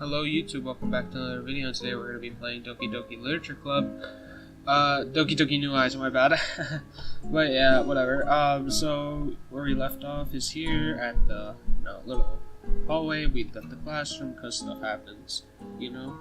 Hello YouTube, welcome back to another video, and today we're going to be playing Doki Doki Literature Club. Doki Doki New Eyes, my bad. But yeah, whatever. So where we left off is here at the little hallway. We left the classroom because stuff happens, you know.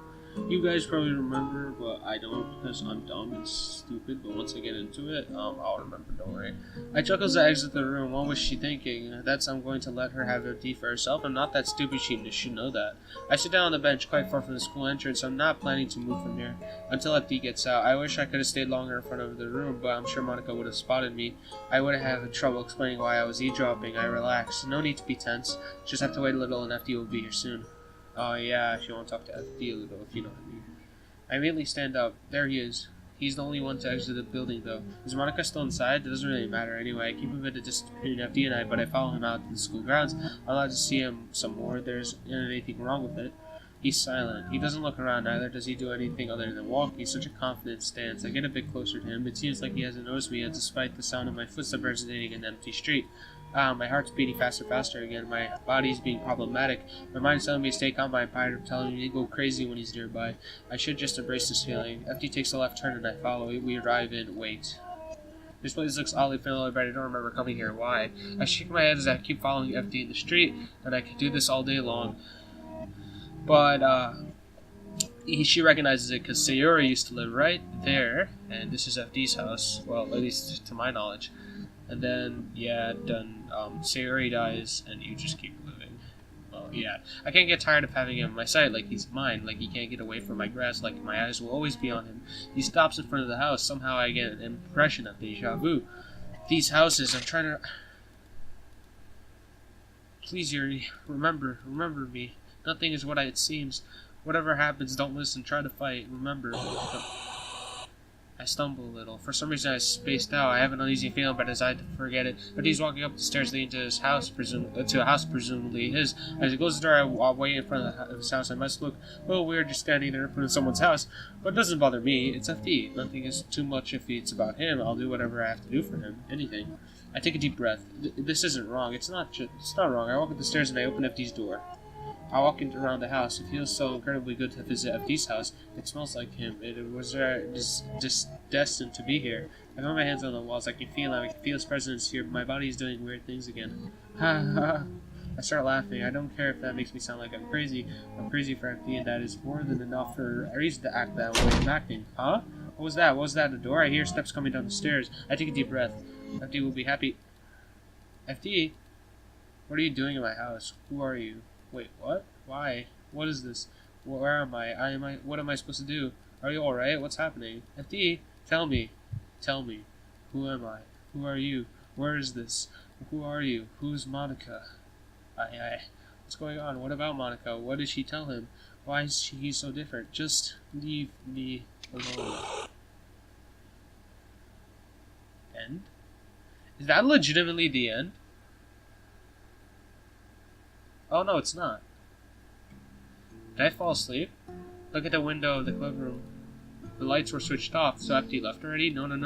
You guys probably remember, but I don't because I'm dumb and stupid. But once I get into it, I'll remember. Don't worry. I chuckles to exit the room. What was she thinking? That's I'm going to let her have her tea for herself. I'm not that stupid. She should know that. I sit down on the bench, quite far from the school entrance. I'm not planning to move from here until FD gets out. I wish I could have stayed longer in front of the room, but I'm sure Monica would have spotted me. I would have had trouble explaining why I was eavesdropping. I relaxed. No need to be tense. Just have to wait a little, and FD will be here soon. Oh yeah, if you want to talk to FD a little, if you know what I mean. I immediately stand up. There he is. He's the only one to exit the building, though. Is Monica still inside? It doesn't really matter anyway. I keep a bit of distance between FD and I, but I follow him out to the school grounds. I'm allowed to see him some more. There isn't anything wrong with it. He's silent. He doesn't look around either. Does he do anything other than walk? He's such a confident stance. I get a bit closer to him. It seems like he hasn't noticed me yet, despite the sound of my footsteps resonating in an empty street. My heart's beating faster again. My body's being problematic. My mind's telling me to stay calm, but I'm tired of telling me to go crazy when he's nearby. I should just embrace this feeling. FD takes a left turn and I follow. We arrive in wait. This place looks oddly familiar, but I don't remember coming here. Why? I shake my head as I keep following FD in the street, and I could do this all day long. But, she recognizes it because Sayori used to live right there, and this is FD's house. Well, at least to my knowledge. And then, yeah, Sayori dies, and you just keep living. Well, yeah. I can't get tired of having him in my sight, like he's mine, like he can't get away from my grasp, like my eyes will always be on him. He stops in front of the house. Somehow I get an impression of deja vu. These houses, I'm trying to... Please, Yuri, remember me. Nothing is what it seems. Whatever happens, don't listen, try to fight. Remember. I stumble a little. For some reason I spaced out. I have an uneasy feeling, but as I forget it. But he's walking up the stairs leading to his house, to a house presumably his. As he goes to the door, I wait in front of his house. I must look a little weird just standing there in front of someone's house. But it doesn't bother me. It's FD. Nothing is too much if it's about him. I'll do whatever I have to do for him. Anything. I take a deep breath. This isn't wrong. It's not wrong. I walk up the stairs and I open FD's door. I walk around the house. It feels so incredibly good to visit FD's house. It smells like him. It was just destined to be here. I put my hands on the walls. I can feel him. I can feel his presence here. But my body is doing weird things again. Ha ha. I start laughing. I don't care if that makes me sound like I'm crazy. I'm crazy for FD, and that is more than enough for a reason to act that way I'm acting. Huh? What was that? What was that at the door? I hear steps coming down the stairs. I take a deep breath. FD will be happy. FD? What are you doing in my house? Who are you? Wait, what? Why? What is this? Where am I? What am I supposed to do? Are you alright? What's happening? FD, tell me. Tell me. Who am I? Who are you? Where is this? Who are you? Who's Monica? What's going on? What about Monica? What did she tell him? Why is he so different? Just leave me alone. End? Is that legitimately the end? Oh no, it's not. Did I fall asleep? Look at the window of the clubroom. The lights were switched off, so FD left already? No. How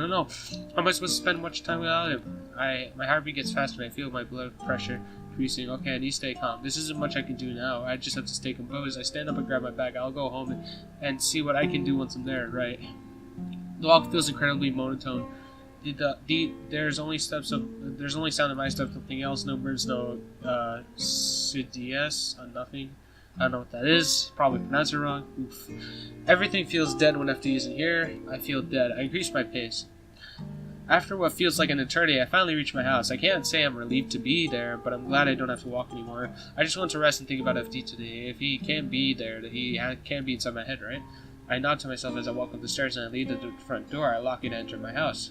am I supposed to spend much time without him? My heartbeat gets faster and I feel my blood pressure increasing. Okay, I need to stay calm. This isn't much I can do now. I just have to stay composed. I stand up and grab my bag. I'll go home and see what I can do once I'm there, right? The walk feels incredibly monotone. There's only sound of my stuff, nothing else, no birds, no CDS, nothing. I don't know what that is. Probably pronounced it wrong. Oof. Everything feels dead when FD isn't here. I feel dead. I increase my pace. After what feels like an eternity, I finally reach my house. I can't say I'm relieved to be there, but I'm glad I don't have to walk anymore. I just want to rest and think about FD today. If he can't be there, he can't be inside my head, right? I nod to myself as I walk up the stairs and I leave the front door. I lock it and enter my house.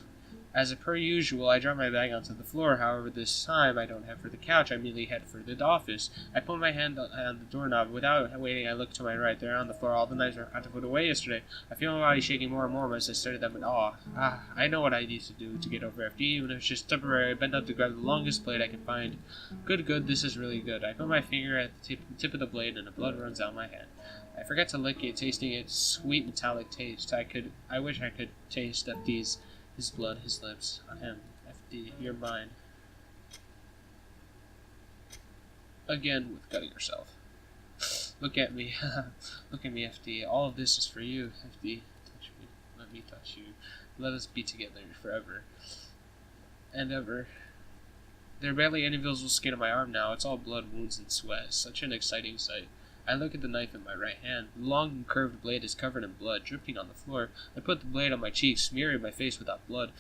As per usual, I drop my bag onto the floor. However, this time I don't head for the couch. I immediately head for the office. I put my hand on the doorknob. Without waiting, I look to my right. There on the floor, all the knives I had to put away yesterday. I feel my body shaking more and more as I stare at them in awe. I know what I need to do to get over FD, even if it's just temporary. I bend up to grab the longest blade I can find. Good, this is really good. I put my finger at the tip of the blade, and the blood runs down my hand. I forget to lick it, tasting its sweet metallic taste. I wish I could taste FD's. His blood, his lips. FD, you're mine. Again with cutting herself. Look at me. Look at me, FD. All of this is for you, FD. Touch me. Let me touch you. Let us be together forever. And ever. There are barely any visible skin on my arm now. It's all blood, wounds, and sweat. Such an exciting sight. I look at the knife in my right hand. The long and curved blade is covered in blood, dripping on the floor. I put the blade on my cheek, smearing my face with blood.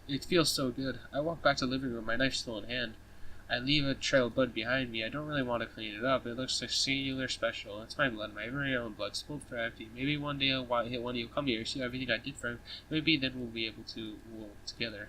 It feels so good. I walk back to the living room, my knife still in hand. I leave a trail of blood behind me. I don't really want to clean it up. It looks like singular special. It's my blood, my very own blood, spilled for empty. Maybe one day when he'll come here, see everything I did for him. Maybe then we'll be able to work together.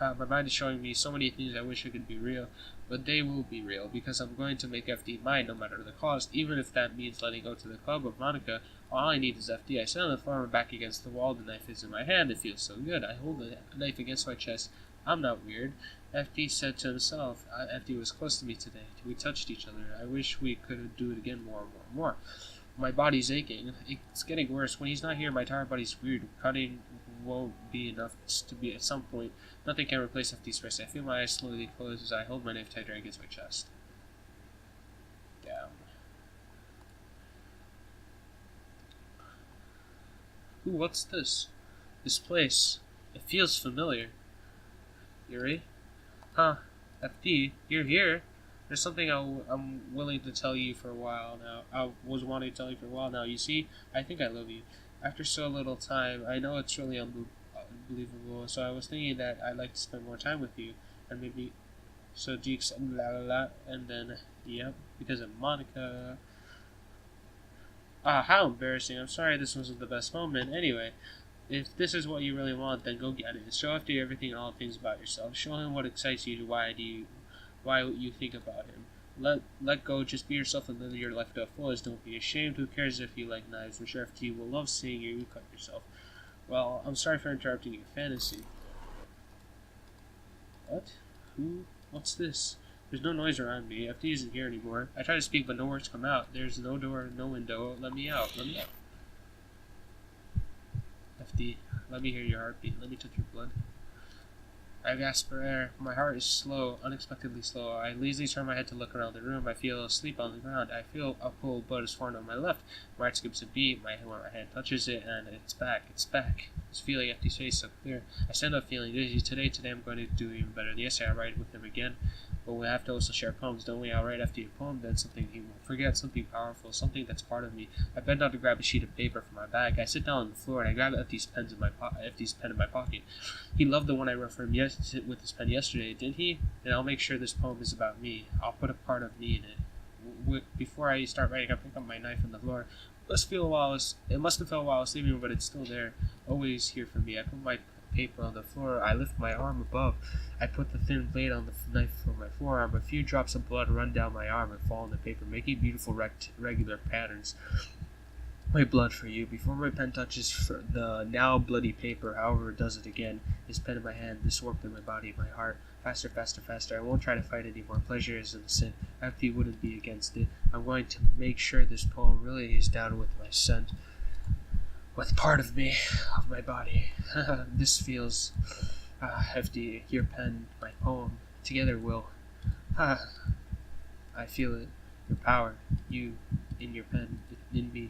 My mind is showing me so many things I wish I could be real, but they will be real because I'm going to make FD mine no matter the cost, even if that means letting go to the club of Monica. All I need is FD. I sit on the floor and back against the wall. The knife is in my hand. It feels so good. I hold the knife against my chest. I'm not weird. FD said to himself. FD was close to me today. We touched each other. I wish we could do it again more and more and more. My body's aching. It's getting worse. When he's not here, my entire body's weird. Cutting won't be enough to be at some point. Nothing can replace FD's rest. I feel my eyes slowly close as I hold my knife tighter against my chest. Down. Ooh, what's this? This place. It feels familiar. Yuri? Huh. FD, you're here. There's something I'm willing to tell you for a while now. I was wanting to tell you for a while now. You see, I think I love you. After so little time, I know it's really unbelievable. So I was thinking that I'd like to spend more time with you. And maybe... So Jeeks, la la la. And then, yep, because of Monica. Ah, how embarrassing. I'm sorry this wasn't the best moment. Anyway, if this is what you really want, then go get it. Show FD everything and all things about yourself. Show him what excites you, why you think about him. Let go, just be yourself and live your life to the fullest. Don't be ashamed. Who cares if you like knives? I'm sure FD will love seeing you cut yourself. Well, I'm sorry for interrupting your fantasy. What? Who? What's this? There's no noise around me. FD isn't here anymore. I try to speak, but no words come out. There's no door, no window. Let me out. Let me out. FD, let me hear your heartbeat. Let me touch your blood. I gasp for air. My heart is slow, unexpectedly slow. I lazily turn my head to look around the room. I feel asleep on the ground. I feel a cold blood is formed on my left. My heart skips a beat. My hand touches it, and it's back. It's back. This feeling FD's face so clear. I stand up feeling dizzy. Today I'm going to do even better. Yesterday I write with him again. But we have to also share poems, don't we? I'll write FD a poem, then something he won't forget, something powerful, something that's part of me. I bend down to grab a sheet of paper from my bag. I sit down on the floor and I grab FD's pen in my pocket. He loved the one I wrote for him with his pen yesterday, didn't he? And I'll make sure this poem is about me. I'll put a part of me in it. Before I start writing, I pick up my knife from the floor. It must have felt while I was sleeping, but it's still there, always here for me. I put my paper on the floor. I lift my arm above. I put the thin blade on the knife for my forearm. A few drops of blood run down my arm and fall on the paper, making beautiful regular patterns. My blood for you. Before my pen touches the now bloody paper, however, it does it again. His pen in my hand, this warmth in my body, my heart. Faster, faster, faster. I won't try to fight anymore. Pleasure isn't sin. FD wouldn't be against it. I'm going to make sure this poem really is down with my scent. With part of me, of my body. This feels FD, your pen, my poem. Together we'll. I feel it. Your power. You, in your pen, in me.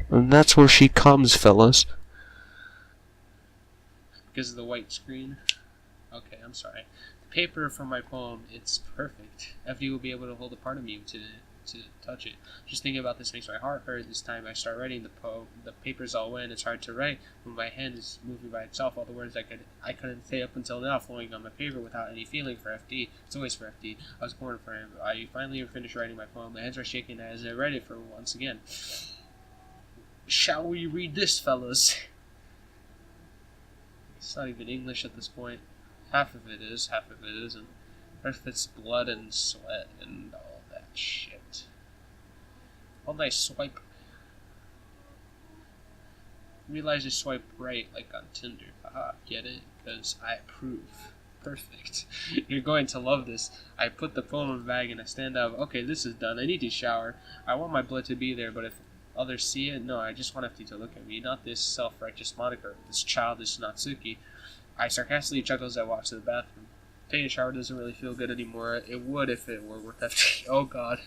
And that's where she comes, fellas. Because of the white screen? Okay, I'm sorry. The paper from my poem, it's perfect. FD will be able to hold a part of me to touch it. Just thinking about this makes my heart hurt. This time I start writing the poem. The paper's all wet. It's hard to write when my hand is moving by itself. All the words I couldn't say up until now flowing on my paper without any feeling for FD. It's always for FD. I was born for him. I finally finished writing my poem. My hands are shaking as I read it for once again. Shall we read this, fellas? It's not even English at this point. Half of it is, half of it isn't. Half of it's blood and sweat and all that shit. Oh, nice swipe. Realize you swipe right like on Tinder. Haha, get it? Because I approve. Perfect. You're going to love this. I put the poem in the bag and I stand up. Okay, this is done. I need to shower. I want my blood to be there, but if others see it, no, I just want FD to look at me. Not this self-righteous Monica, this childish Natsuki. I sarcastically chuckle as I walk to the bathroom. Taking a shower doesn't really feel good anymore. It would if it were with FD. Oh god.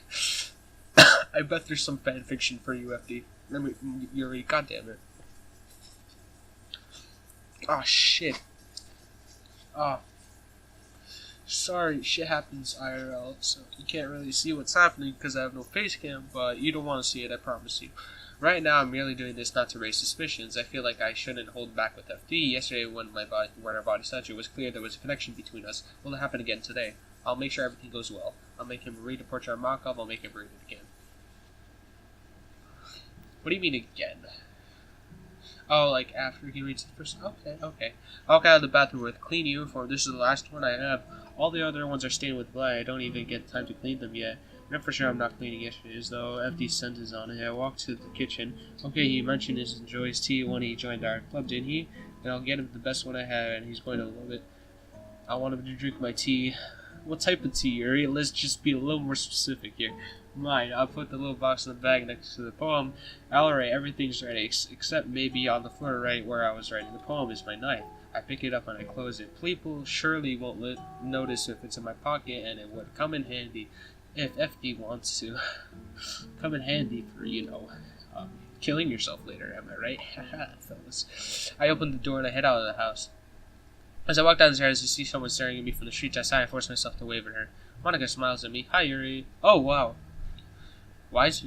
I bet there's some fan fiction for you, FD. I mean, Yuri, goddammit. Oh, shit. Oh. Sorry, shit happens IRL, so you can't really see what's happening because I have no face cam, but you don't want to see it, I promise you. Right now, I'm merely doing this not to raise suspicions. I feel like I shouldn't hold back with FD. Yesterday, when our body touched, it was clear there was a connection between us. Will it happen again today? I'll make sure everything goes well. I'll make him read a portrait mock-up, I'll make him read it again. What do you mean again? Oh, like after he reads the first... Okay. I'll walk out of the bathroom with clean uniform. This is the last one I have. All the other ones are stained with blood. I don't even get time to clean them yet. I know for sure I'm not cleaning yesterday's, though. FD scent is on it. I walked to the kitchen. Okay, he mentioned his enjoys tea when he joined our club, didn't he? And I'll get him the best one I have, and he's going to love it. I want him to drink my tea. What type of tea, Yuri? Let's just be a little more specific here. Mine. I'll put the little box in the bag next to the poem. Alright, everything's ready, except maybe on the floor right where I was writing the poem is my knife. I pick it up and I close it. People surely won't notice if it's in my pocket, and it would come in handy if FD wants to. Come in handy for, killing yourself later, am I right? Haha, fellas. I open the door and I head out of the house. As I walk downstairs, I see someone staring at me from the street. I sigh and force myself to wave at her. Monica smiles at me. Hi, Yuri. Oh, wow. Why is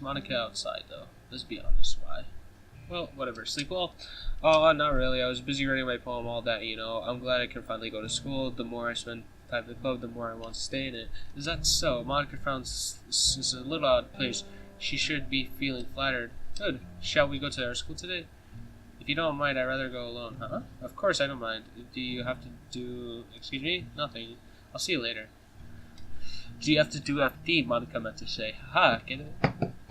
Monica outside, though? Let's be honest, why? Well, whatever. Sleep well? Oh, not really. I was busy writing my poem, all that, I'm glad I can finally go to school. The more I spend time at the club, the more I want to stay in it. Is that so? Monica frowns. This is a little odd place. She should be feeling flattered. Good. Shall we go to our school today? If you don't mind, I'd rather go alone. Huh? Of course I don't mind. Do you have to do... Excuse me? Nothing. I'll see you later. Do you have to do FD? Monica meant to say. Ha, get it?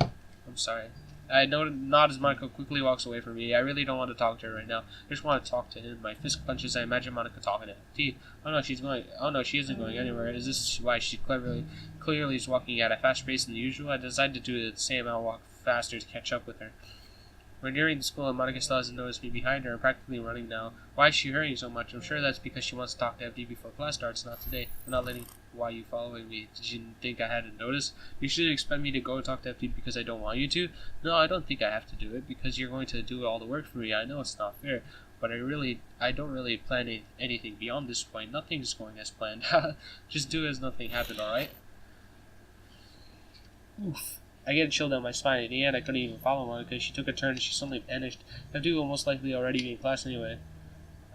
I'm sorry. I nod as Monica quickly walks away from me. I really don't want to talk to her right now. I just want to talk to him. My fist clenches. I imagine Monica talking to FD. Oh no, she isn't going anywhere. Is this why she clearly is walking at a faster pace than usual? I decided to do the same. I'll walk faster to catch up with her. We're nearing the school and Monica still hasn't noticed me behind her. I'm practically running now. Why is she hurrying so much? I'm sure that's because she wants to talk to FD before class starts, not today. I'm not letting... Why are you following me? Did you think I hadn't noticed? You should expect me to go talk to FD because I don't want you to? No, I don't think I have to do it because you're going to do all the work for me. I know it's not fair, but I don't really plan anything beyond this point. Nothing's going as planned. Just do as nothing happened, alright? Oof. I get a chill down my spine. In the end, I couldn't even follow her because she took a turn and she suddenly vanished. FD will most likely already be in class anyway.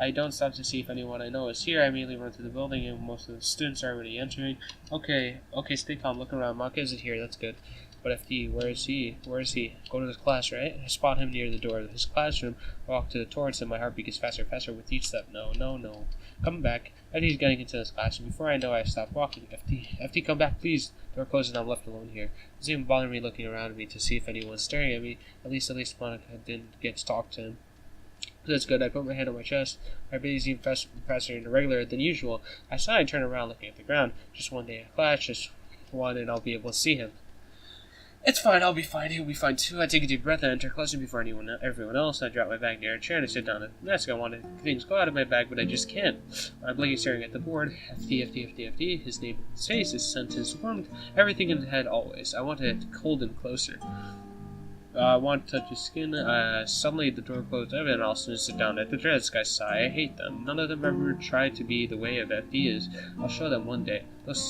I don't stop to see if anyone I know is here. I immediately run to the building and most of the students are already entering. Okay, stay calm. Look around. Monica isn't here. That's good. But FD, where is he? Go to his class, right? I spot him near the door of his classroom. I walk towards him. My heart beats faster and faster with each step. No. Come back. FD's getting into his classroom. Before I know, I stop walking. FD, come back, please. Door closes and I'm left alone here. It doesn't even bother me looking around me to see if anyone's staring at me. At least Monica didn't get to talk to him. That's good. I put my hand on my chest. My breathing's even faster and irregular than usual. I sigh and turn around looking at the ground. Just one day at class, just one, and I'll be able to see him. It's fine, I'll be fine. He'll be fine too. I take a deep breath and enter classroom before everyone else. I drop my bag near a chair and I sit down at the desk. I want things go out of my bag, but I just can't. I'm blinking, staring at the board. FD. His name, his face, his sentence formed. Everything in the head always. I want to hold him closer. I want to touch his skin. Suddenly the door closed ever and I'll soon sit down at the desk. I sigh. I hate them. None of them ever try to be the way of FD is. I'll show them one day. Those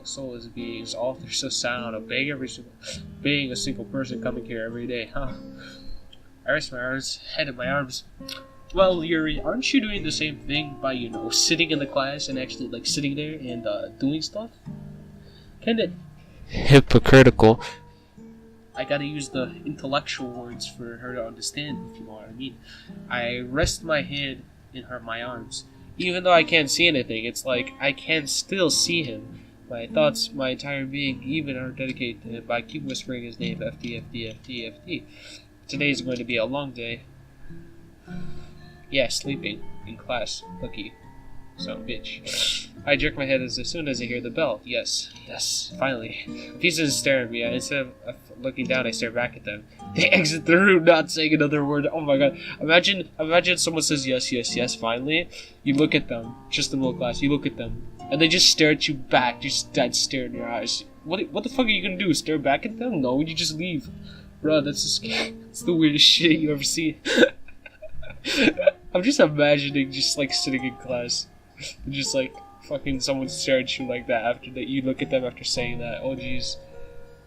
soulless beings, all they're so silent, obeying a single person coming here every day. Huh? I rest my head in my arms. Well, Yuri, aren't you doing the same thing by, sitting in the class and actually, sitting there and, doing stuff? Kinda hypocritical. I gotta use the intellectual words for her to understand, if you know what I mean. I rest my head in my arms. Even though I can't see anything, it's like I can still see him. My thoughts, my entire being, even are dedicated to him. But I keep whispering his name, FD. Today's going to be a long day. Yeah, sleeping. In class. Lucky. Some bitch. I jerk my head as soon as I hear the bell. Yes, finally. He doesn't stare at me. Instead of looking down, I stare back at them. They exit the room, not saying another word. Oh my god. Imagine someone says yes, finally. You look at them, just the middle class, you look at them, and they just stare at you back, just dead stare in your eyes. what the fuck are you gonna do? Stare back at them? No, you just leave. Bro, that's just it's the weirdest shit you ever see. I'm just imagining just like sitting in class and just like fucking someone stare at you like that after that you look at them after saying that. Oh jeez.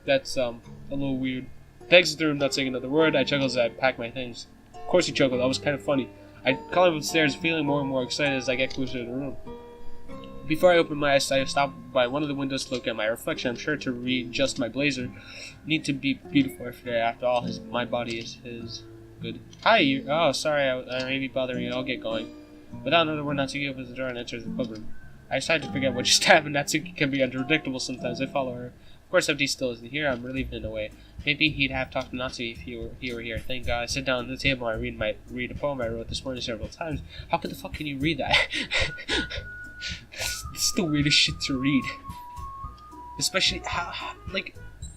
That's a little weird. Thanks to the room not saying another word, I chuckled as I packed my things. Of course he chuckled, that was kind of funny. I climbed upstairs feeling more and more excited as I get closer to the room. Before I opened my eyes, I stopped by one of the windows to look at my reflection. I'm sure to readjust my blazer. Need to be beautiful every day. After all, my body is his. Good. Hi, oh, sorry, I may be bothering you. I'll get going. Without another word, Natsuki opens the door and enters the clubroom. I decided to forget what just happened. Natsuki can be unpredictable sometimes. I follow her. Of course, FD still isn't here. I'm relieved in a way. Maybe he'd have talked to Natsuki if he were here. Thank God. I sit down at the table and I read a poem I wrote this morning several times. How the fuck can you read that? This is the weirdest shit to read. Especially, like,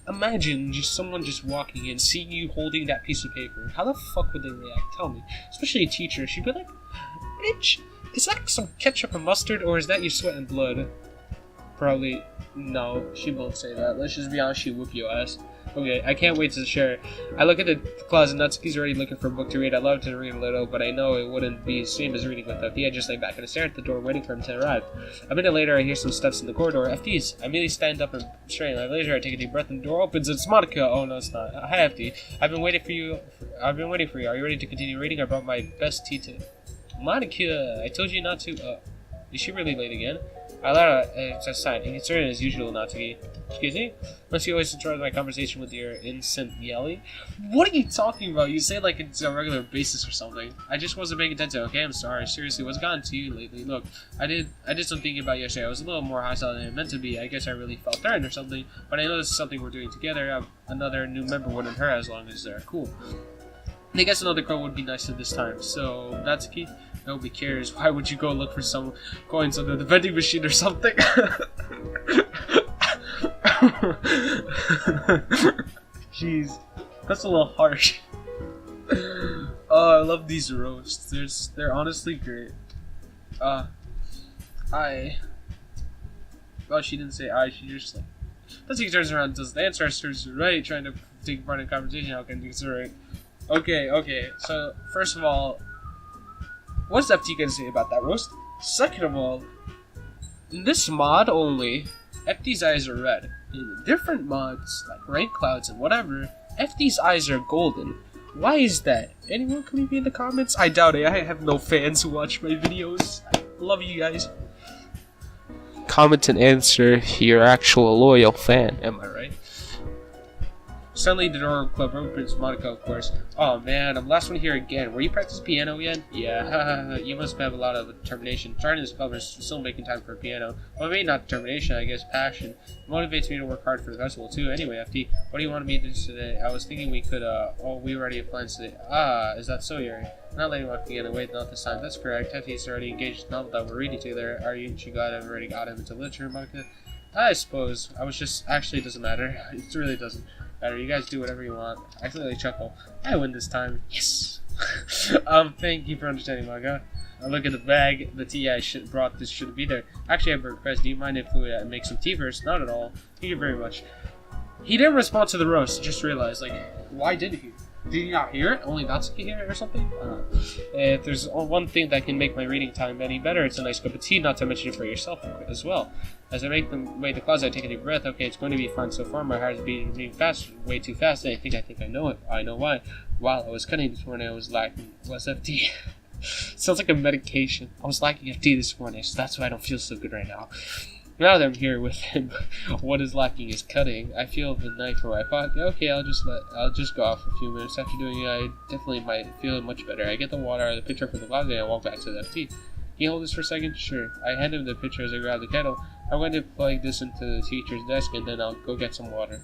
imagine someone just walking in, seeing you holding that piece of paper. How the fuck would they react? Tell me. Especially a teacher. She'd be like, bitch, is that some ketchup and mustard, or is that your sweat and blood? Probably, no, she won't say that. Let's just be honest, she'd whoop your ass. Okay, I can't wait to share it. I look at the closet, Natsuki's already looking for a book to read. I'd love to read a little, but I know it wouldn't be the same as reading with FD. I just lay back and stare at the door, waiting for him to arrive. A minute later, I hear some steps in the corridor. FD's. I immediately stand up and straighten my blazer. I take a deep breath, and the door opens. It's Monica. Oh no, it's not. Hi, FD. I've been waiting for you. Are you ready to continue reading? I brought my best tea to. Monica, I told you not to. Is she really late again? I let her sign. Concerned as usual, Natsuki. Excuse me? Must you always enjoy my conversation with your incessant yelling? What are you talking about? You say like it's a regular basis or something. I just wasn't paying attention, okay? I'm sorry. Seriously, what's gotten to you lately? Look, I did some thinking about yesterday. I was a little more hostile than I meant to be. I guess I really felt threatened or something. But I know this is something we're doing together. Another new member wouldn't hurt as long as they're cool. I guess another girl would be nicer this time. So, Natsuki, nobody cares. Why would you go look for some coins under the vending machine or something? Jeez, that's a little harsh. Oh, I love these roasts. They're honestly great. Oh, she didn't say I. She just like. Natsuki turns around and does the answer. Starts right, trying to take part in the conversation. How can you answer it? Okay, so, first of all, what's FT gonna say about that roast? Second of all, in this mod only, FT's eyes are red. In different mods, like Rank Clouds and whatever, FT's eyes are golden. Why is that? Anyone can leave me in the comments? I doubt it. I have no fans who watch my videos. I love you guys. Comment and answer if you're actual loyal fan. Am I right? Suddenly the door of the club opens. Monica, of course. Oh man, I'm the last one here again. Were you practicing piano again? Yeah, you must have a lot of determination. Starting this club is still making time for piano. Well, maybe not determination, I guess passion. It motivates me to work hard for the festival too. Anyway, FD, what do you want me to do today? I was thinking we could, we already have plans today. Is that so, Yuri? Not letting walk again. Wait, not this time. That's correct. FD's already engaged in the novel that we're reading together. Aren't you glad I've already got him into literature, Monica? I suppose. Actually, it doesn't matter. It really doesn't. You guys do whatever you want. I clearly chuckle. I win this time. Yes! Thank you for understanding, Manga. I look at the bag. The tea I brought this shouldn't be there. Actually, I have a request. Do you mind if we make some tea first? Not at all. Thank you very much. He didn't respond to the roast. Just realized, like, why did he? Did you not hear it? Only Natsuki hear it or something? If there's one thing that can make my reading time any better, it's a nice cup of tea, not to mention it for yourself as well. As I make my way to the closet, I take a deep breath. Okay, it's going to be fine so far. My heart is beating fast, way too fast. I think I know it. I know why. While I was cutting this morning, I was lacking FD. Sounds like a medication. I was lacking FD this morning, so that's why I don't feel so good right now. Now that I'm here with him, what is lacking is cutting. I feel the knife in my pocket. Okay, I'll just go out for a few minutes. After doing it, I definitely might feel much better. I get the water, the pitcher from the closet, and I walk back to the FT. Can you hold this for a second? Sure. I hand him the pitcher as I grab the kettle. I'm going to plug this into the teacher's desk, and then I'll go get some water.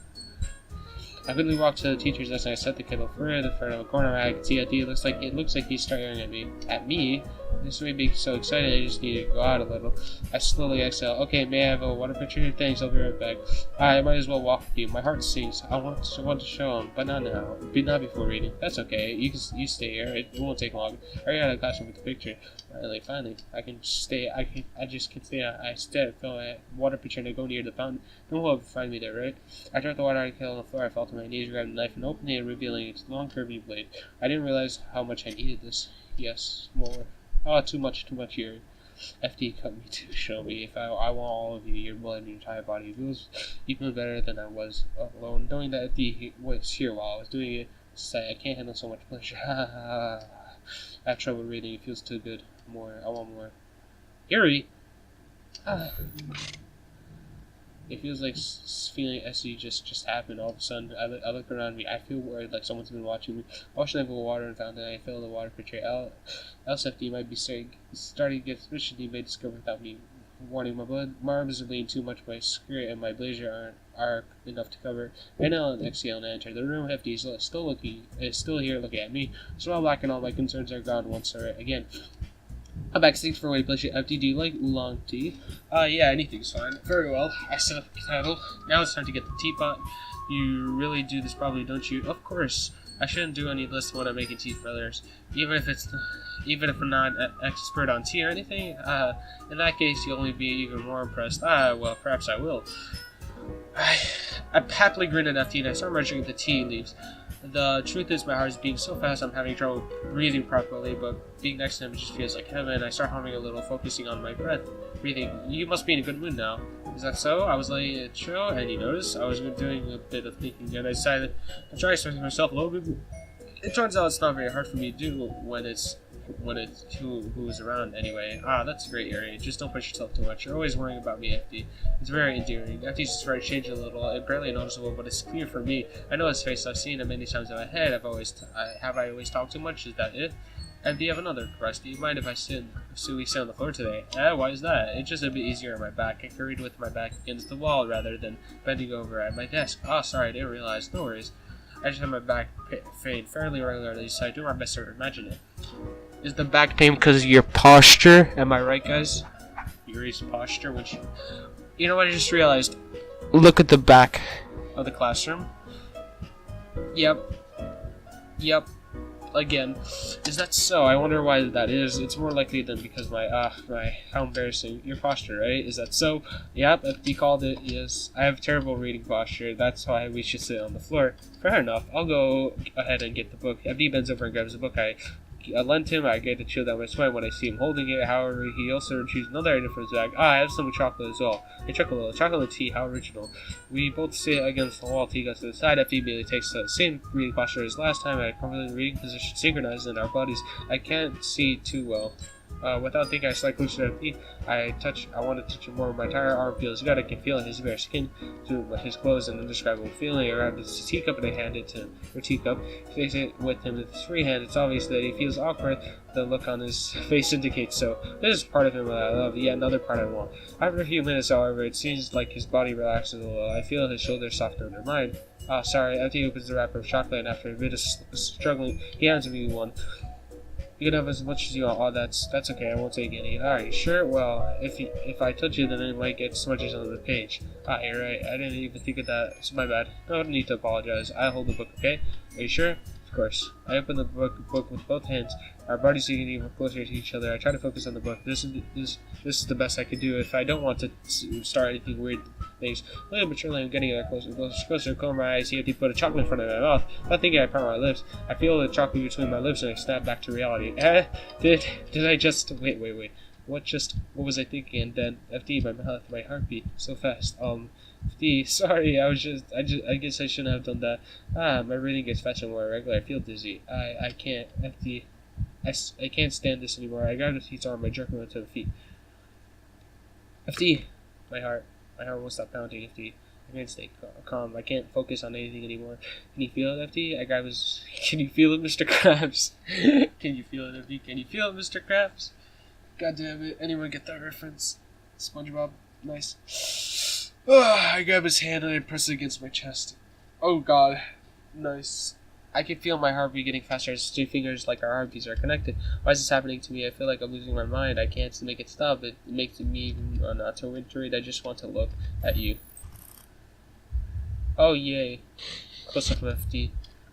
I quickly walked to the teacher's desk and I set the kibble further in the corner. I could see FD. It looks like he's staring at me. At me? This made me so excited I just needed to go out a little. I slowly exhale. Okay, may I have a water pitcher? Thanks, I'll be right back. I might as well walk with you. My heart sinks. I want to show him, but not now. Not before reading. That's okay. You stay here. It won't take long. I already had a classroom with the picture. Finally, I can stay. I just can stay. I step, fill a water pitcher, and I go near the fountain. No one will find me there, right? I dropped the water I killed on the floor. I fell to my knees, grabbed a knife, and opened it, revealing its long, curvy blade. I didn't realize how much I needed this. Yes, more. Oh, too much here. FD cut me to show me. If I want all of you, your blood and your entire body. It feels even better than I was alone. Knowing that FD was here while I was doing it, I can't handle so much pleasure. I have trouble reading. It feels too good. More. I want more. Eerie. It feels like feeling SE just happened. All of a sudden, I look around me. I feel worried, like someone's been watching me. I wash the water and fountain. I fill the water pitcher. Else FD might be starting to get suspicious. He may discover without me warning. My arms are leaning too much. My skirt and my blazer aren't enough to cover. I know and exhale and enter the room. FD is still here looking at me. So I'm black and all my concerns are gone once again. I'm back. Thanks for waiting, pleasure. FD, do you like oolong tea? Yeah, anything's fine. Very well. I set up the kettle. Now it's time to get the teapot. You really do this probably, don't you? Of course. I shouldn't do any less when I'm making tea for others. Even if I'm not an expert on tea or anything, in that case you'll only be even more impressed. Well, perhaps I will. I happily grinned at FD and I started measuring the tea leaves. The truth is, my heart is beating so fast I'm having trouble breathing properly, but being next to him just feels like heaven. I start humming a little, focusing on my breath. Breathing. You must be in a good mood now. Is that so? I was letting it show, and you noticed I was doing a bit of thinking, and I decided to try expressing myself a little bit. It turns out it's not very hard for me to do when it's who's around anyway. That's a great area. Just don't push yourself too much. You're always worrying about me, FD. It's very endearing. FD's just trying to change a little. It's barely noticeable, but it's clear for me. I know his face. I've seen it many times in my head. Have I always talked too much? Is that it? FD, have another request. Do you mind if we sit on the floor today? Why is that? It's just a bit easier on my back. I can read with my back against the wall rather than bending over at my desk. Oh, sorry, I didn't realize. No worries. I just have my back pain fairly regularly, so I do my best to imagine it. Is the back pain because of your posture? Am I right, guys? Yuri's posture, which... You know what I just realized? Look at the back of the classroom. Yep. Again. Is that so? I wonder why that is. It's more likely than because how embarrassing. Your posture, right? Is that so? Yep, FD called it. Yes. I have terrible reading posture. That's why we should sit on the floor. Fair enough. I'll go ahead and get the book. FD bends over and grabs the book. I lent him. I get to chill down my sweat when I see him holding it. However, he also retrieves another item from his bag. I have some chocolate as well. A chocolate tea. How original. We both sit against the wall. Tea goes to the side. FD immediately takes the same reading posture as last time. I comfortably reading position synchronized in our bodies. I can't see too well. Without thinking, I slide closer to FD. I want to touch him more. My entire arm feels good. I can feel his bare skin through his clothes, and indescribable feeling. I grab his teacup and I hand it to him. Or teacup. Face it with him with his free hand. It's obvious that he feels awkward. The look on his face indicates so. This is part of him that I love, yet another part I want. After a few minutes, however, it seems like his body relaxes a little. I feel his shoulders soften under mine. Sorry. FD opens the wrapper of chocolate, and after a bit of struggling, he hands me one. You can have as much as you want. Oh, that's okay. I won't take any. Alright, sure? Well, if I touch it, then it might get smudges on the page. You're right. I didn't even think of that. It's my bad. No need to apologize. I'll hold the book, okay? Are you sure? Of course. I open the book with both hands. Our bodies are getting even closer to each other. I try to focus on the book. This is the best I can do. If I don't want to start anything weird things. Little but surely I'm getting closer and closer. Close my eyes. See if he put a chocolate in front of my mouth. Not thinking I part my lips. I feel the chocolate between my lips and I snap back to reality. Did I just wait. What was I thinking? And then FD, my heartbeat so fast. FD, sorry, I guess I shouldn't have done that. My breathing gets faster and more irregular. I feel dizzy. I can't, FD. I can't stand this anymore. I grab FD's arm. I jerk him to the feet. FD, my heart won't stop pounding. FD, I can't stay calm. I can't focus on anything anymore. Can you feel it, FD? I grab his. Can you feel it, Mr. Krabs? Can you feel it, FD? Can you feel it, Mr. Krabs? God damn it! Anyone get that reference? SpongeBob, nice. I grab his hand and I press it against my chest. Oh God, Nice. I can feel my heartbeat getting faster as two fingers like our heartbeats are connected. Why is this happening to me? I feel like I'm losing my mind. I can't make it stop. It makes me even not so worried. I just want to look at you. Oh, yay. Close up of FD.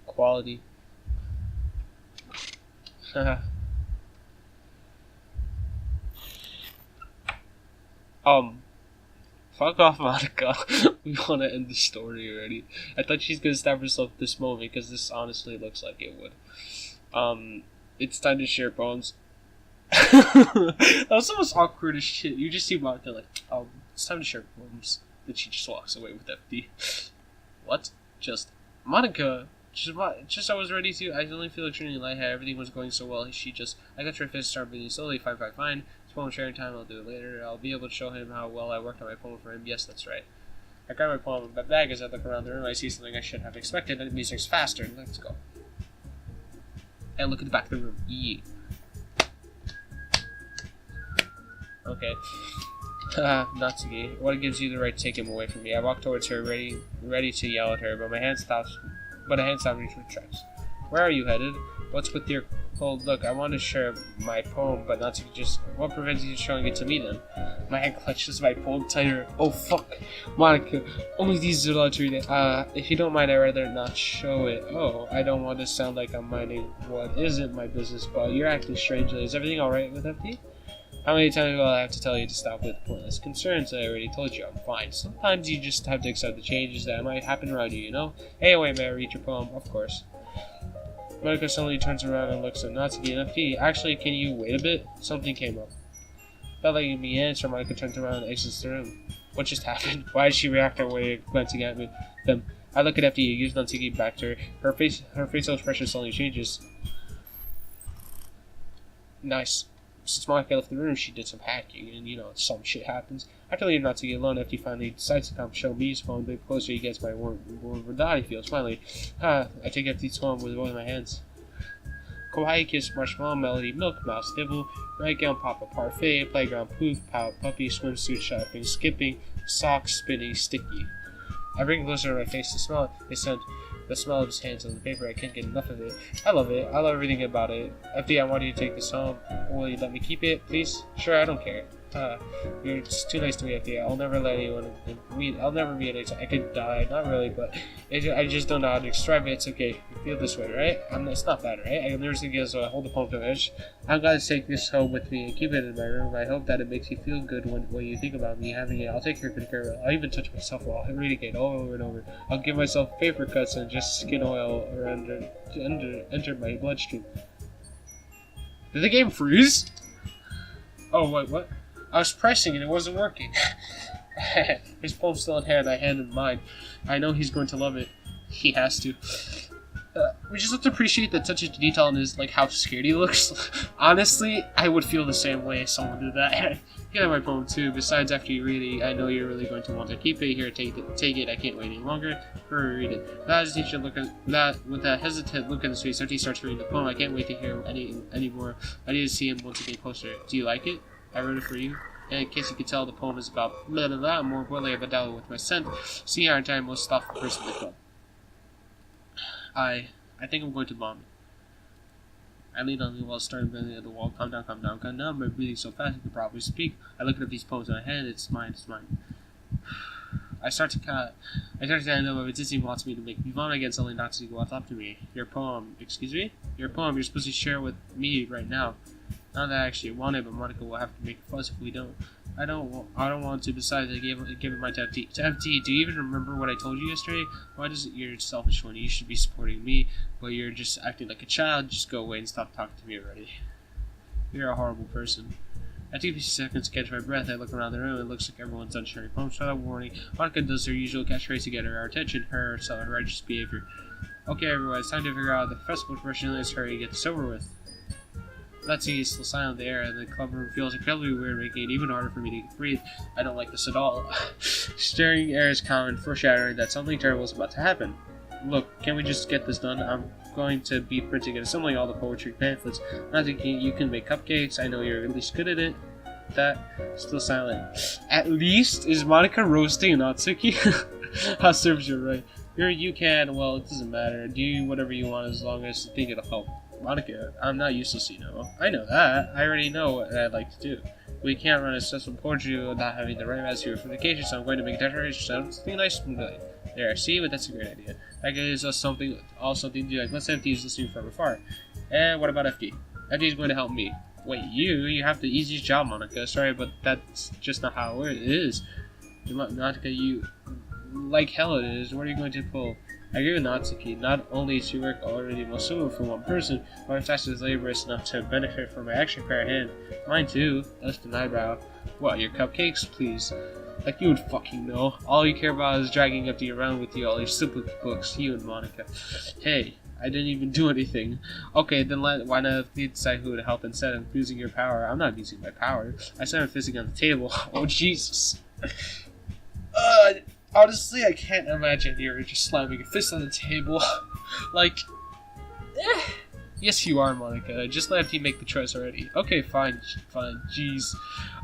Quality. Haha. Fuck off, Monica. We want to end the story already. I thought she's gonna stab herself this moment because this honestly looks like it would. It's time to share poems. That was the most awkward as shit. You just see Monica like, it's time to share poems. Then she just walks away with FD. What? Just Monica. Just I was ready to. I only feel extremely lightheaded. Everything was going so well. I got your fist, start breathing slowly. Fine. It's poem sharing time. I'll do it later. I'll be able to show him how well I worked on my poem for him. Yes, that's right. I grab my poem in my bag as I look around the room. I see something I should have expected. The music's faster. Let's go. And look at the back of the room. Yee. Okay. Natsuki, what gives you the right to take him away from me? I walk towards her, ready to yell at her, but a hand stops me from tracks. Where are you headed? What's with your cold look? I want to share my poem, but Natsuki just... What prevents you from showing it to me, then? My hand clutches my poem tighter. Oh, fuck. Monica, only these are allowed to read it. If you don't mind, I'd rather not show it. Oh, I don't want to sound like I'm minding what isn't my business, but you're acting strangely. Is everything alright with FD? How many times will I have to tell you to stop with pointless concerns? I already told you I'm fine. Sometimes you just have to accept the changes that might happen around you, you know? Anyway, may I read your poem? Of course. Monica suddenly turns around and looks at Natsuki and FD. Actually, can you wait a bit? Something came up. Without letting me answer, Monica turns around and exits the room. What just happened? Why did she react that way, glancing at me? Then I look at FD, use Natsuki back to her. Her facial expression suddenly changes. Nice. Since Monica left the room, she did some hacking, and some shit happens. After leaving Natsuki alone, FD finally decides to come show me his phone. The closer he gets, my warm body feels. Finally, I take FD's phone with both of my hands. Kawaii kiss, marshmallow melody, milk mouse, nibble, nightgown, pop a parfait, playground poof, pout, puppy, swimsuit, shopping, skipping, socks, spinning, sticky. I bring it closer to my face to smell it. They sent the smell of his hands on the paper. I can't get enough of it. I love it. I love everything about it. FD, I want you to take this home. Will you let me keep it, please? Sure, I don't care. You're just too nice to me, FD. I'll never let anyone I'll never be an I could die. Not really, but I just don't know how to describe it. It's okay. You feel this way, right? It's not bad, right? I'm never thinking so I hold the poem to the edge. I'm gonna take this home with me and keep it in my room. I hope that it makes you feel good when you think about me having it. I'll take good care of it. I'll even touch myself while I'm reading it over and over. I'll give myself paper cuts and just skin oil around enter my bloodstream. Did the game freeze? Oh, wait, what? I was pressing and it wasn't working. His poem's still in hand. I hand him mine. I know he's going to love it. He has to. We just have to appreciate the touch of detail in his, how scared he looks. Honestly, I would feel the same way if someone did that. You have my poem too. Besides, after you read it, I know you're really going to want to keep it. Here, take it. I can't wait any longer. Hurry, read it. With that hesitant look in his face, FD starts reading the poem. I can't wait to hear him any more. I need to see him once again closer. Do you like it? I wrote it for you. And in case you could tell, the poem is about blah blah blah. More importantly, about Dalla with my scent. See our time most thoughtful person in the club. I think I'm going to vomit. I lean on the wall, starting bending at the wall. Calm down. My breathing so fast I can probably speak. I look at these poems in my hand. It's mine. I start to know if Disney wants me to make me vomit again. Suddenly, Natsuki walks up to me. Your poem. Excuse me? Your poem. You're supposed to share with me right now. Not that I actually want it, but Monica will have to make a fuss if we don't. I don't want to. Besides, I gave it my to FD. To FD, do you even remember what I told you yesterday? Why does it? You're a selfish one. You should be supporting me, but you're just acting like a child. Just go away and stop talking to me already. You're a horrible person. I take a few seconds to catch my breath. I look around the room. It looks like everyone's done sharing poems. Without warning, Monica does her usual catchphrase to get our attention. Her self-righteous behavior. Okay, everyone, it's time to figure out the festival profession. Let's hurry and get this over with. Natsuki is still silent in the air, and the club room feels incredibly weird, making it even harder for me to breathe. I don't like this at all. Staring air is common, foreshadowing that something terrible is about to happen. Look, can we just get this done? I'm going to be printing and assembling all the poetry pamphlets. Natsuki, you can make cupcakes. I know you're at least good at it. That, still silent. At least? Is Monica roasting Natsuki? How serves you right. You can, well, it doesn't matter. Do whatever you want as long as you think it'll help. Monica, I'm not useless, you know. I know that. I already know what I'd like to do. We can't run a successful portrait without having the right recipe for fortification, so I'm going to make a decoration something nice and good. There, see? But that's a great idea. That gives us something to do. Like, let's FD is listening from afar. And what about FD? FD is going to help me. Wait, you have the easiest job, Monica. Sorry, but that's just not how it is. Monica, you... Like hell it is. What are you going to pull? I agree with Natsuki. Not only is your work already most suitable for one person, but my task is laborious enough to benefit from my extra pair of hands. Mine too. Lift an eyebrow. What, your cupcakes? Please. Like you would fucking know. All you care about is dragging FD around with you all your simple books, you and Monica. Hey, I didn't even do anything. Okay, then why not decide who to help instead of using your power? I'm not using my power. I said I'm fisting on the table. Oh, Jesus. Honestly, I can't imagine you're just slamming a fist on the table. Like, yes, you are, Monica. Just let FD make the choice already. Okay, fine. Jeez.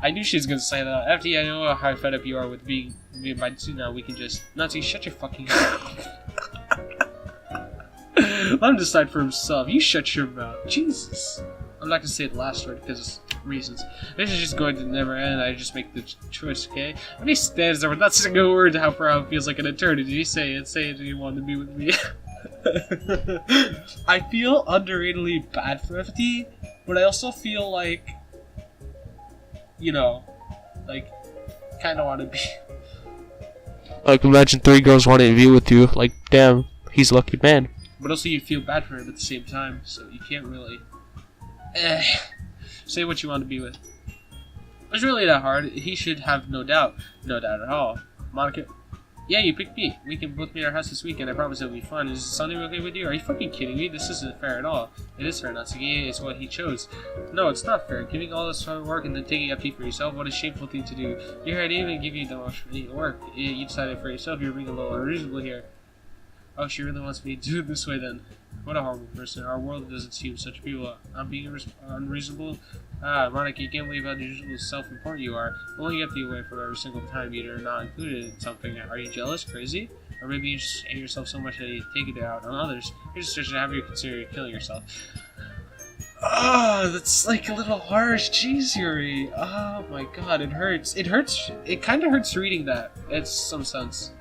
I knew she was gonna say that. FD, I know how fed up you are with being invited to now. We can just... Nazi, shut your fucking mouth. Let him decide for himself. You shut your mouth. Jesus. I'm not gonna say the last word because of reasons. This is just going to never end. I just make the choice, okay? When he stands there with not saying a word, how proud it feels like an eternity. You say it. Say it. You want to be with me. I feel underratedly bad for FD, but I also feel like, you know, like, kind of want to be. Like, imagine 3 girls wanting to be with you. Like, damn, he's a lucky man. But also you feel bad for him at the same time, so you can't really say what you want to be with. It's really that hard. He should have no doubt at all. Monica, yeah, you picked me. We can both meet at our house this weekend. I promise it'll be fun. Is Sunday okay with you? Are you fucking kidding me? This isn't fair at all. It is fair, Natsuki. It's what he chose. No, it's not fair. Giving all this hard work and then taking FT for yourself, what a shameful thing to do. Your head even give you the most work. You decided for yourself. You're being a little unreasonable here. Oh, she really wants me to do it this way then. What a horrible person. Our world doesn't seem such people. I'm being unreasonable. Monica, you can't believe how usually self-important you are. Pulling FD away from every single time you're not included in something. Are you jealous? Crazy? Or maybe you just hate yourself so much that you take it out on others. You're just to have you consider killing yourself. Oh, that's like a little harsh. Jeez, Yuri. Oh my god, it hurts. It hurts. It kind of hurts reading that. It's some sense.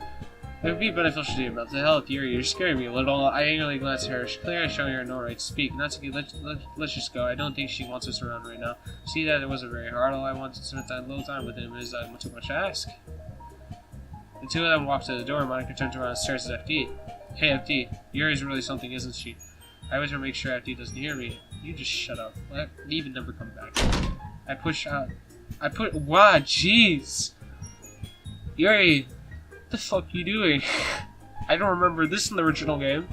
It would be beneficial to you about the hell with Yuri. You're scaring me a little. I angrily glance at her. She's clearly showing her no right to speak. Natsuki, let's just go. I don't think she wants us around right now. See that it wasn't very hard. All I wanted to spend that little time with him is too much to ask. The two of them walk to the door. Monica turns around and stares at FD. Hey, FD. Yuri's really something, isn't she? I always want to make sure FD doesn't hear me. You just shut up. Let me even never come back. Wow, jeez. Yuri. What the fuck are you doing? I don't remember this in the original game.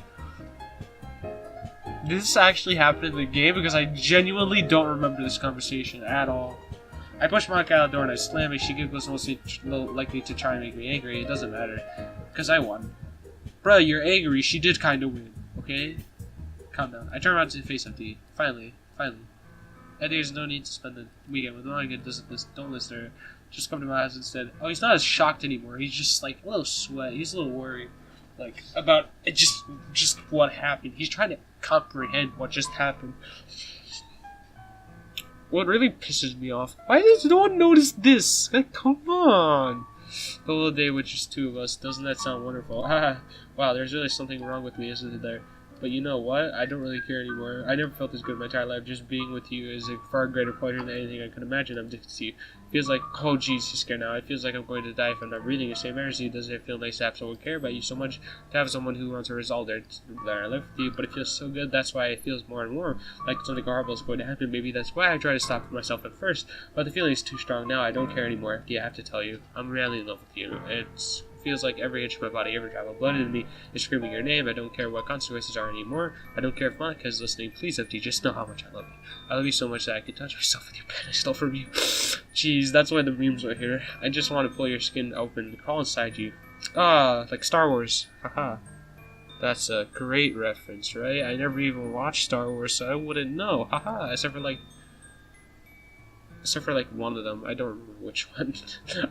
Did this actually happen in the game? Because I genuinely don't remember this conversation at all. I push Monica out the door and I slam it. She giggles, mostly likely to try and make me angry. It doesn't matter. Because I won. Bruh, you're angry. She did kind of win. Okay? Calm down. I turn around to face FD. Finally. There's no need to spend the weekend with Monica. Don't listen to her. Just come to my house instead. Oh, he's not as shocked anymore. He's just like a little sweat. He's a little worried, like about it. Just what happened. He's trying to comprehend what just happened. What really pisses me off? Why does no one notice this? Like, come on. The little day with just 2 of us. Doesn't that sound wonderful? Wow, there's really something wrong with me, isn't there? But you know what? I don't really care anymore. I never felt this good in my entire life. Just being with you is a far greater pleasure than anything I could imagine. I'm addicted to you. It feels like, oh jeez, she's scared now. It feels like I'm going to die if I'm not breathing the same air as you. Doesn't it feel nice to have someone care about you so much? To have someone who wants to resolve there. I live with you, but it feels so good. That's why it feels more and more like something horrible is going to happen. Maybe that's why I try to stop myself at first. But the feeling is too strong now. I don't care anymore. I have to tell you. I'm really in love with you. It feels like every inch of my body, every drop of blood in me is screaming your name. I don't care what consequences are anymore. I don't care if Monica is listening. Please, FD, just know how much I love you. I love you so much that I could touch myself with your pen I stole from you. Jeez, that's why the memes are here. I just want to pull your skin open and crawl inside you. Like Star Wars. Haha. That's a great reference, right? I never even watched Star Wars, so I wouldn't know. Haha. Except for like... Except for like one of them. I don't remember which one.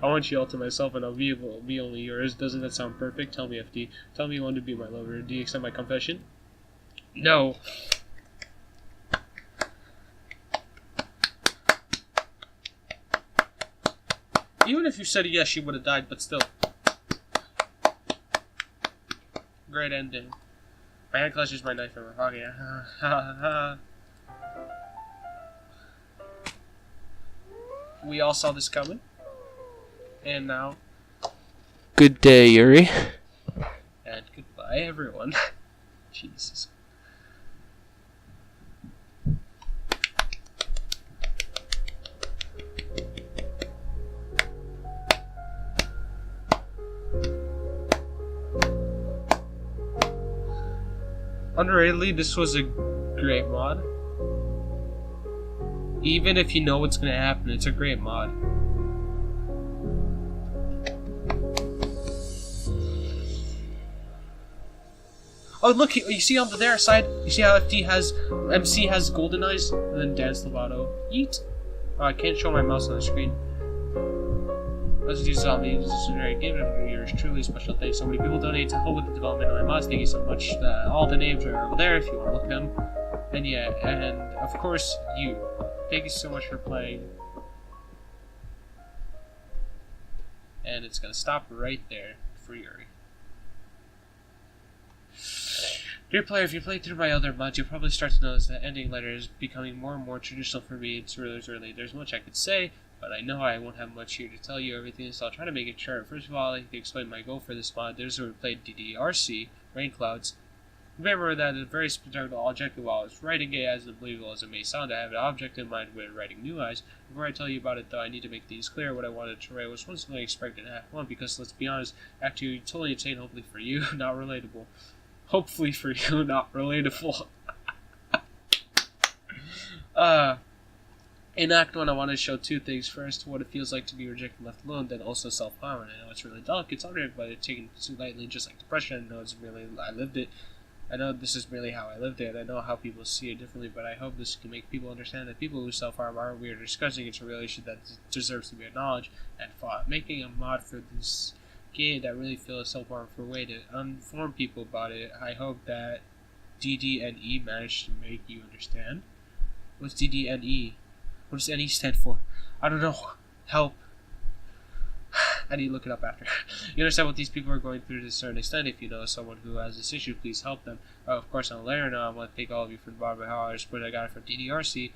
I want you all to myself and I'll be only yours. Doesn't that sound perfect? Tell me, FD. Tell me you want to be my lover. Do you accept my confession? No. Even if you said yes, she would have died, but still. Great ending. My hand clutches my knife in my pocket. We all saw this coming. And now. Good day, Yuri. And goodbye, everyone. Jesus. Underratedly, this was a great mod. Even if you know what's gonna happen, it's a great mod. Oh look, you see on the there side, you see how MC has golden eyes, and then Dance Lovato. Yeet! Oh, I can't show my mouse on the screen. Let's do zombies. This is a very game of yours. Truly special thanks. So many people donate to help with the development of my mods. Thank you so much. All the names are over there if you want to look at them. And yeah, and of course you. Thank you so much for playing. And it's gonna stop right there for Yuri. Dear player, if you play through my other mods, you'll probably start to notice that ending letter is becoming more and more traditional for me. It's really, there's much I could say, but I know I won't have much here to tell you everything, so I'll try to make it short. First of all, I can explain my goal for this mod. There's where we played DDRC, Rain Clouds. Remember that a very specific objective while I was writing it, as unbelievable as it may sound, I have an object in mind when writing New Eyes. Before I tell you about it though, I need to make things clear. What I wanted to write was once something expected in Act 1, because let's be honest, Act 2 totally insane, hopefully for you, not relatable. Hopefully for you, not relatable. In Act 1, I want to show two things. First, what it feels like to be rejected and left alone, then also self-harm. I know it's really delicate, it's hard, but it's taken too lightly, just like depression. I know it's really, I lived it. I know this is really how I lived it. I know how people see it differently, but I hope this can make people understand that people who self-harm aren't weird or disgusting. It's a real issue that deserves to be acknowledged and fought. Making a mod for this game that really feels self-harm for a way to inform people about it. I hope that DD and E managed to make you understand. What's DD and E? What does NE stand for? I don't know. Help. I need to look it up after. You understand what these people are going through to a certain extent. If you know someone who has this issue, please help them. Of course, on a later note, I want to thank all of you for the bottom of how I support I got it from DDRC.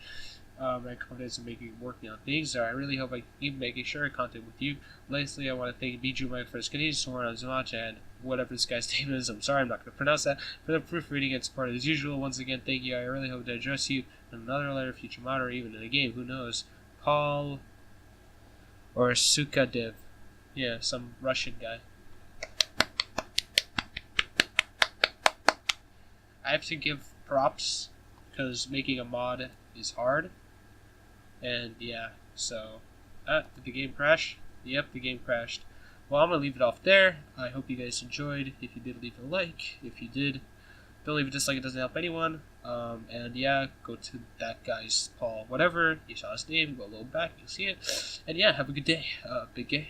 And confidence in working on things. So I really hope I can keep making sure content with you. Lastly, I want to thank Biju Mike for his Canadian support on Zamacha and whatever this guy's name is. I'm sorry, I'm not going to pronounce that. For the proofreading and support as usual. Once again, thank you. I really hope to address you in another letter, future mod, or even in a game. Who knows? Paul or Sukadev. Yeah, some Russian guy. I have to give props because making a mod is hard. And yeah, so did the game crash? Yep, the game crashed. Well, I'm gonna leave it off there. I hope you guys enjoyed. If you did, leave a like. If you did, don't leave a dislike, it doesn't help anyone. And yeah, go to that guy's Paul, whatever. You saw his name, go a little back, you'll see it. And yeah, have a good day. Big gay.